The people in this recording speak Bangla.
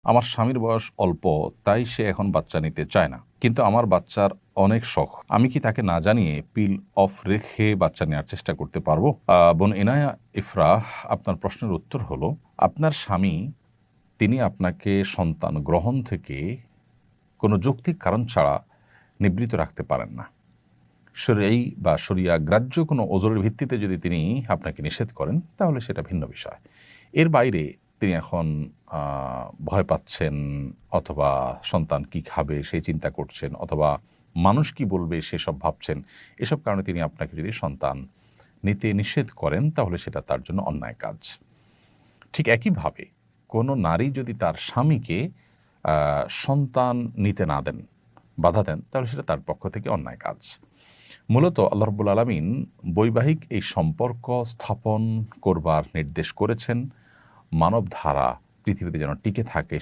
আমার স্বামীর বয়স অল্প, তাই সে এখন বাচ্চা নিতে চায় না। কিন্তু আমার বাচ্চার অনেক শখ। আমি কি তাকে না জানিয়ে পিল অফ রেখে বাচ্চা নেওয়ার চেষ্টা করতে পারবো? বোন এনায়া ইফরাহ, আপনার প্রশ্নের উত্তর হলো, আপনার স্বামী তিনি আপনাকে সন্তান গ্রহণ থেকে কোনো যৌক্তিক কারণ ছাড়া নিবৃত্ত রাখতে পারেন না। শরঈ বা শরিয়া গ্রাহ্য কোনো ওজরের ভিত্তিতে যদি তিনি আপনাকে নিষেধ করেন, তাহলে সেটা ভিন্ন বিষয়। এর বাইরে তিনি এখন ভয় পাচ্ছেন, অথবা সন্তান কি খাবে সেই চিন্তা করছেন, অথবা মানুষ কি বলবে সেসব ভাবছেন। এসব কারণে তিনি আপনাকে যদি সন্তান নিতে নিষেধ করেন, তাহলে সেটা তার জন্য অন্যায় কাজ। ঠিক একইভাবে কোনো নারী যদি তার স্বামীকে সন্তান নিতে না দেন, বাধা দেন, তাহলে সেটা তার পক্ষ থেকে অন্যায় কাজ। মূলত আল্লাহ রাব্বুল আলামিন বৈবাহিক এই সম্পর্ক স্থাপন করবার নির্দেশ করেছেন, মানব ধারা পৃথিবীতে যেন টিকে থাকে